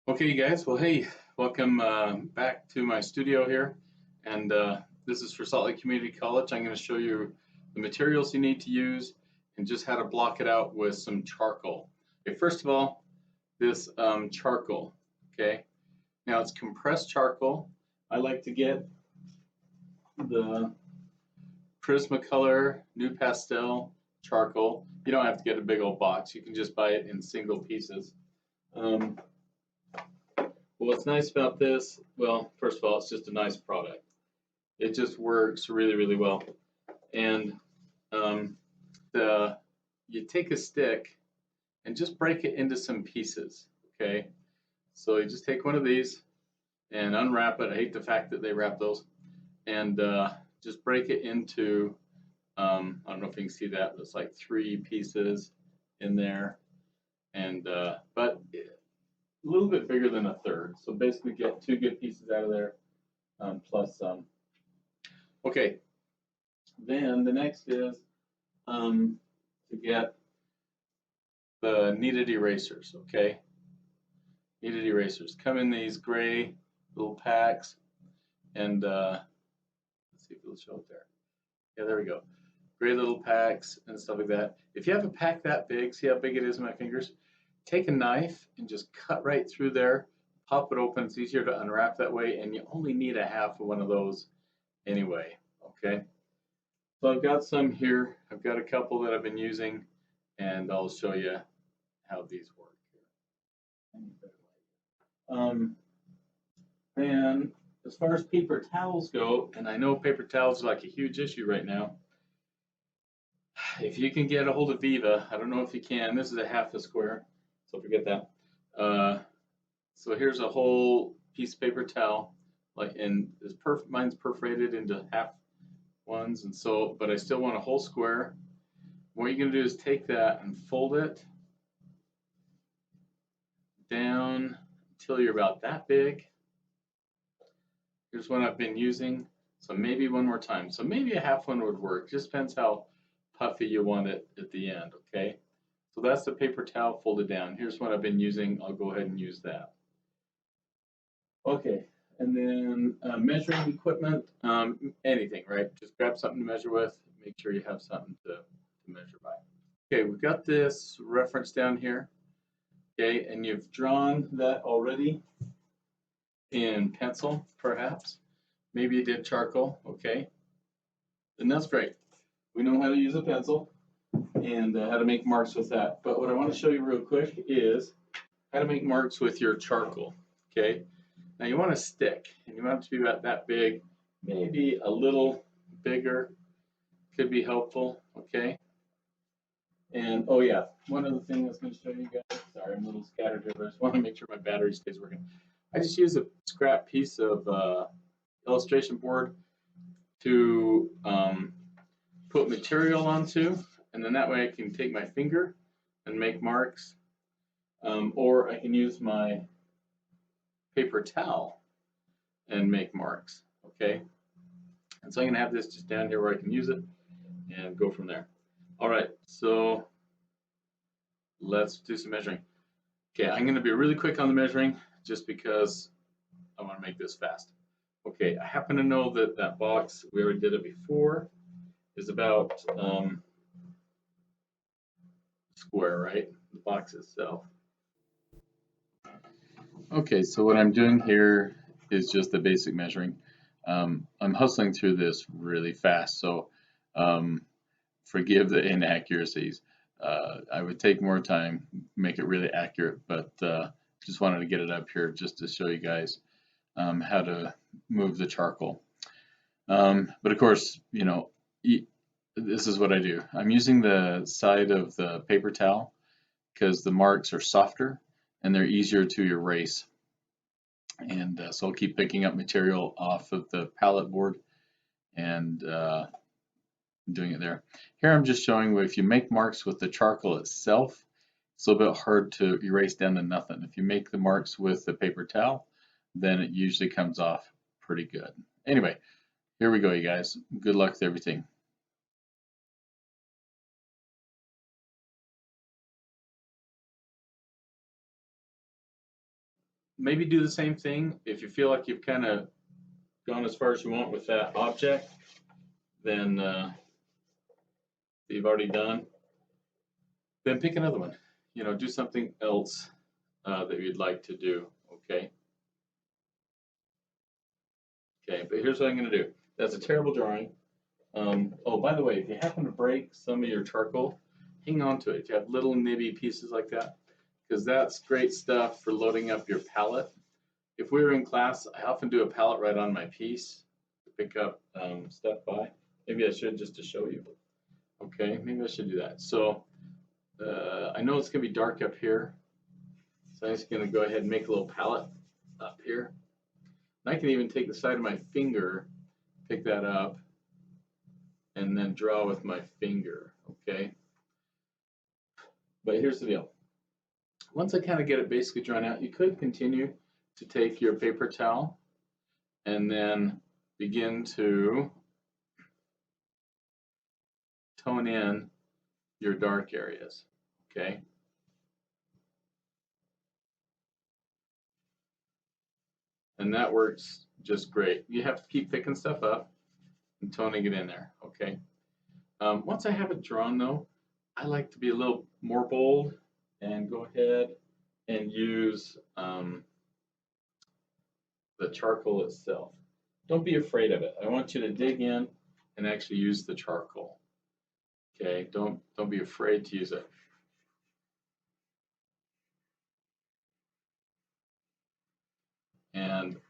Okay, you guys. Well, hey, welcome back to my studio here. And this is for Salt Lake Community College. I'm going to show you the materials you need to use and just how to block it out with some charcoal. Okay, first of all, this charcoal. Okay, now it's compressed charcoal. I like to get the Prismacolor New Pastel charcoal. You don't have to get a big old box. You can just buy it in single pieces. Um, Well, what's nice about this, well, first of all, it's just a nice product. It just works really, really well. And um, you take a stick and just break it into some pieces, okay? So you just take one of these and unwrap it. I hate the fact that they wrap those. And just break it into, I don't know if you can see that, but it's like 3 pieces in there. And, but a little bit bigger than a third. So basically get 2 good pieces out of there, plus some. Okay, then the next is to get the kneaded erasers, okay? Kneaded erasers come in these gray little packs, and let's see if it'll show it there. Yeah, there we go. Gray little packs and stuff like that. If you have a pack that big, see how big it is in my fingers? Take a knife and just cut right through there, pop it open. It's easier to unwrap that way, and you only need a half of one of those anyway, okay? So I've got some here. I've got a couple that I've been using, and I'll show you how these work here. Then as far as paper towels go, and I know paper towels are like a huge issue right now. If you can get a hold of Viva, I don't know if you can. This is a half a square, so forget that. So here's a whole piece of paper towel, like, and mine's perforated into half ones, and so, but I still want a whole square. What you're going to do is take that and fold it down until you're about that big. Here's one I've been using. So maybe one more time. So maybe a half one would work. Just depends how puffy you want it at the end, okay? So that's the paper towel folded down. Here's what I've been using. I'll go ahead and use that. Okay, and then measuring equipment, anything, right? Just grab something to measure with. Make sure you have something to measure by. Okay, we've got this reference down here. Okay, and you've drawn that already in pencil, perhaps. Maybe you did charcoal, okay? And that's great. We know how to use a pencil and how to make marks with that. But what I want to show you real quick is how to make marks with your charcoal, okay? Now you want a stick, and you want it to be about that big, maybe a little bigger, could be helpful, okay? And oh yeah, one other thing I was going to show you guys, sorry, I'm a little scattered here, but I just want to make sure my battery stays working. I just use a scrap piece of illustration board to put material onto, and then that way I can take my finger and make marks, or I can use my paper towel and make marks, okay? And so I'm gonna have this just down here where I can use it and go from there. All right, so let's do some measuring. Okay, I'm gonna be really quick on the measuring just because I wanna make this fast. Okay, I happen to know that that box, we already did it before, is about square, right? The box itself. Okay, so what I'm doing here is just the basic measuring. I'm hustling through this really fast, so forgive the inaccuracies. I would take more time, make it really accurate, but just wanted to get it up here just to show you guys how to move the charcoal. But of course, you know, this is what I do. I'm using the side of the paper towel because the marks are softer and they're easier to erase. And so I'll keep picking up material off of the palette board and doing it there. Here I'm just showing where if you make marks with the charcoal itself, it's a little bit hard to erase down to nothing. If you make the marks with the paper towel, then it usually comes off pretty good. Anyway, here we go, you guys. Good luck with everything. maybe do the same thing. If you feel like you've kind of gone as far as you want with that object, then you've already done, then pick another one. You know, do something else that you'd like to do, okay? Okay, but here's what I'm gonna do. That's a terrible drawing. Oh, by the way, if you happen to break some of your charcoal, hang on to it. If you have little nibby pieces like that, because that's great stuff for loading up your palette. If we were in class, I often do a palette right on my piece to pick up stuff by. Maybe I should just to show you. Okay, maybe I should do that. So I know it's gonna be dark up here, so I'm just gonna go ahead and make a little palette up here. And I can even take the side of my finger, pick that up, and then draw with my finger, okay? But here's the deal. Once I kind of get it basically drawn out, you could continue to take your paper towel and then begin to tone in your dark areas, okay? And that works just great. You have to keep picking stuff up and toning it in there, okay? Once I have it drawn though, I like to be a little more bold and go ahead and use the charcoal itself. Don't be afraid of it. I want you to dig in and actually use the charcoal. Okay, don't be afraid to use it.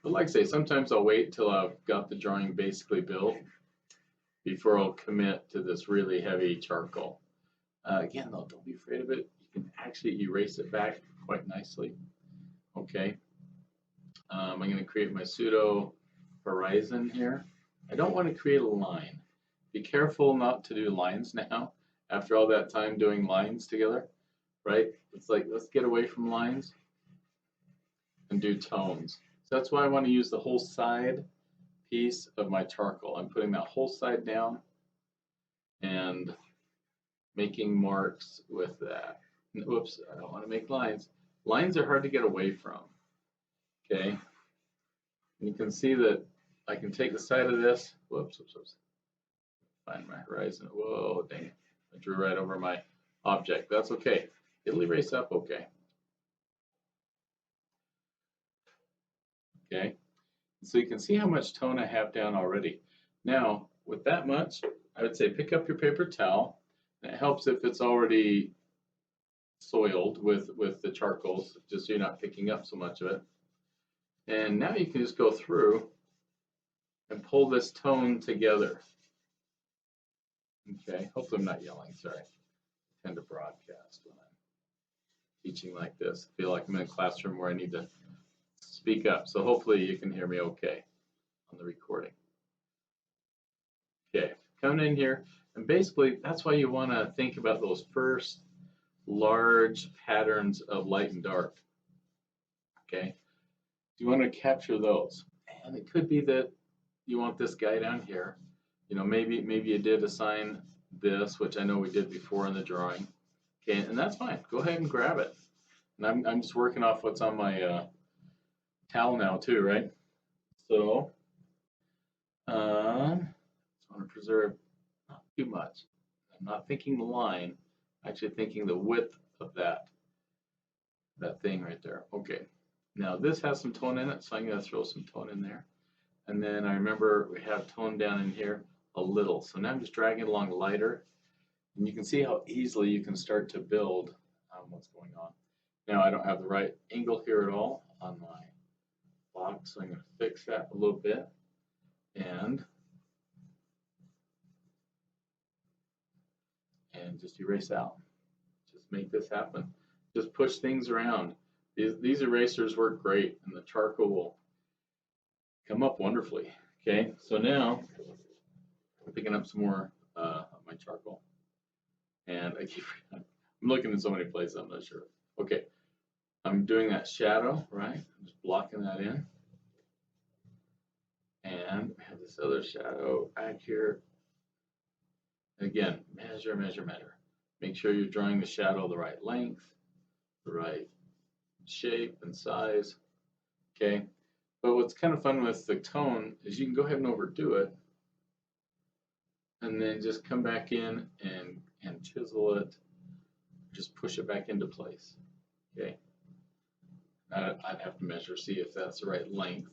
But like I say, sometimes I'll wait till I've got the drawing basically built before I'll commit to this really heavy charcoal. Again, though, don't be afraid of it. You can actually erase it back quite nicely. Okay. I'm going to create my Pseudo Horizon here. I don't want to create a line. Be careful not to do lines now after all that time doing lines together, right? It's like, let's get away from lines and do tones. So that's why I want to use the whole side piece of my charcoal. I'm putting that whole side down and making marks with that. Whoops, I don't want to make lines. Lines are hard to get away from, okay? And you can see that I can take the side of this, whoops, find my horizon. Whoa, dang it. I drew right over my object. That's okay. It'll erase up okay. Okay. So you can see how much tone I have down already. Now, with that much, I would say pick up your paper towel. And it helps if it's already soiled with the charcoals, just so you're not picking up so much of it. And now you can just go through and pull this tone together. Okay, hopefully I'm not yelling, sorry. I tend to broadcast when I'm teaching like this. I feel like I'm in a classroom where I need to speak up. So hopefully you can hear me okay on the recording. Okay, coming in here, and basically that's why you want to think about those first large patterns of light and dark. Okay, you want to capture those, and it could be that you want this guy down here. You know, maybe you did assign this, which I know we did before in the drawing. Okay, and that's fine. Go ahead and grab it. And I'm just working off what's on my towel now too, right? So just want to preserve not too much. I'm not thinking the line, actually thinking the width of that thing right there. Okay. Now this has some tone in it, so I'm going to throw some tone in there. And then I remember we have tone down in here a little. So now I'm just dragging it along lighter. And you can see how easily you can start to build what's going on. Now I don't have the right angle here at all on my box, so I'm going to fix that a little bit. And just erase out. Just make this happen. Just push things around. These erasers work great, and the charcoal will come up wonderfully. Okay, so now I'm picking up some more of my charcoal, and I'm looking in so many places, I'm not sure. Okay, I'm doing that shadow, right? I'm just blocking that in, and we have this other shadow back here. Again, measure, measure, measure. Make sure you're drawing the shadow the right length, the right shape and size. okay? But what's kind of fun with the tone is you can go ahead and overdo it, and then just come back in and chisel it, just push it back into place, okay? I'd have to measure, see if that's the right length,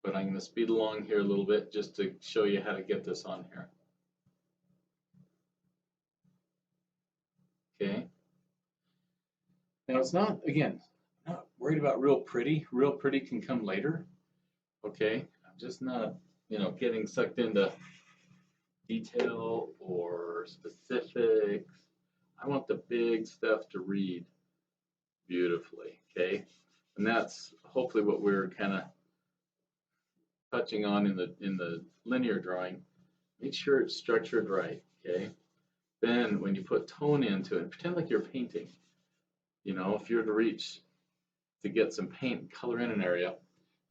but I'm going to speed along here a little bit just to show you how to get this on here. Okay. Now it's not, again, I'm not worried about real pretty. Real pretty can come later. Okay. I'm just not, getting sucked into detail or specifics. I want the big stuff to read beautifully. Okay. And that's hopefully what we're kind of touching on in the linear drawing. Make sure it's structured right. Okay. Then when you put tone into it, pretend like you're painting. If you're to get some paint and color in an area, and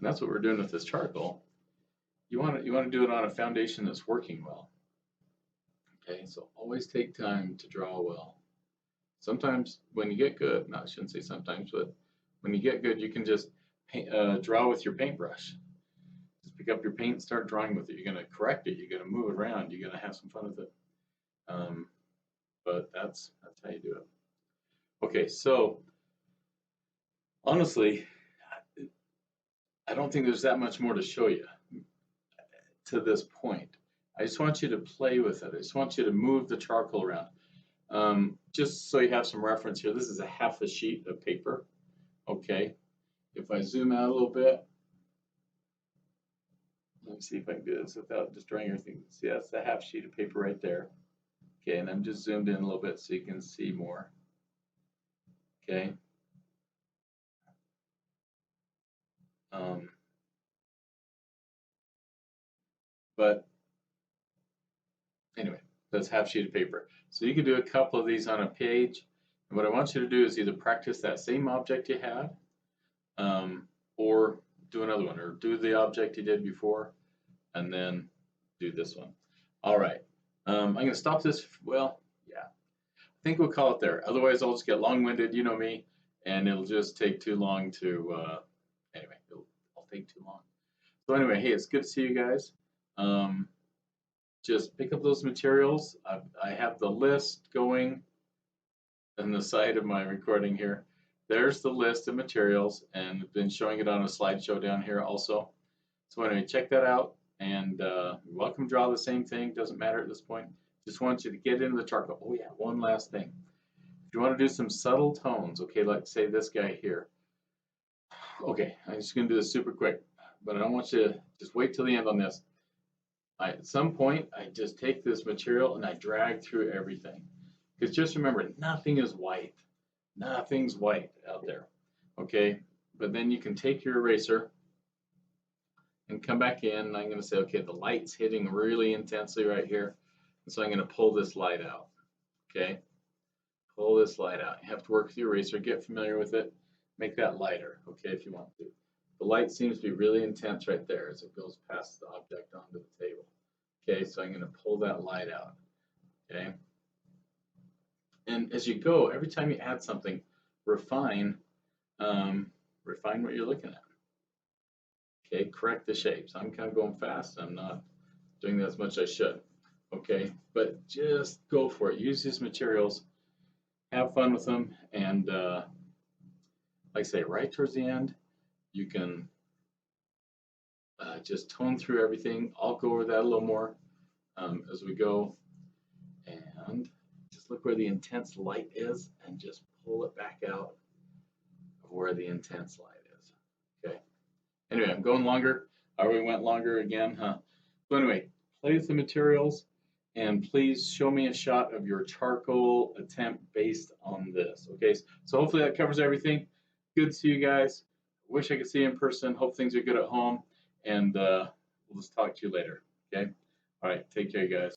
that's what we're doing with this charcoal, you want to do it on a foundation that's working well. Okay, so always take time to draw well. Sometimes when you get good, no, I shouldn't say sometimes, but when you get good, you can just draw with your paintbrush. Just pick up your paint and start drawing with it. You're going to correct it. You're going to move it around. You're going to have some fun with it. But that's how you do it. Okay, so honestly, I don't think there's that much more to show you to this point. I just want you to play with it. I just want you to move the charcoal around. Just so you have some reference here, this is a half a sheet of paper. Okay, if I zoom out a little bit, let me see if I can do this without destroying everything. See, that's a half sheet of paper right there. Okay, and I'm just zoomed in a little bit so you can see more. Okay. But anyway, that's half sheet of paper. So you can do a couple of these on a page. And what I want you to do is either practice that same object you had, or do another one, or do the object you did before, and then do this one. All right. I'm going to stop this. Well, yeah, I think we'll call it there. Otherwise, I'll just get long-winded, you know me, and it'll just take too long to, anyway, I'll take too long. So anyway, hey, it's good to see you guys. Just pick up those materials. I have the list going on the side of my recording here. There's the list of materials, and I've been showing it on a slideshow down here also. So anyway, check that out, and you're welcome to draw the same thing. Doesn't matter at this point. Just want you to get into the charcoal. Oh yeah, one last thing. If you want to do some subtle tones, okay, like say this guy here. Okay, I'm just going to do this super quick, but I don't want you to just wait till the end on this. At some point, I just take this material and I drag through everything. Because just remember, nothing is white. Nothing's white out there. Okay? But then you can take your eraser and come back in. And I'm going to say, okay, the light's hitting really intensely right here. And so I'm going to pull this light out. Okay? Pull this light out. You have to work with your eraser, get familiar with it, make that lighter, okay, if you want to. The light seems to be really intense right there as it goes past the object onto the table. Okay, so I'm going to pull that light out. Okay. And as you go, every time you add something, refine what you're looking at. Okay, correct the shapes. I'm kind of going fast. I'm not doing that as much as I should. Okay, but just go for it. Use these materials, have fun with them, and like I say, right towards the end, you can just tone through everything. I'll go over that a little more as we go. And just look where the intense light is and just pull it back out of where the intense light is. Okay. Anyway, I'm going longer. I already went longer again, huh? So anyway, play with the materials and please show me a shot of your charcoal attempt based on this. Okay, so hopefully that covers everything. Good to see you guys. Wish I could see you in person. Hope things are good at home. And we'll just talk to you later. Okay. All right. Take care, guys.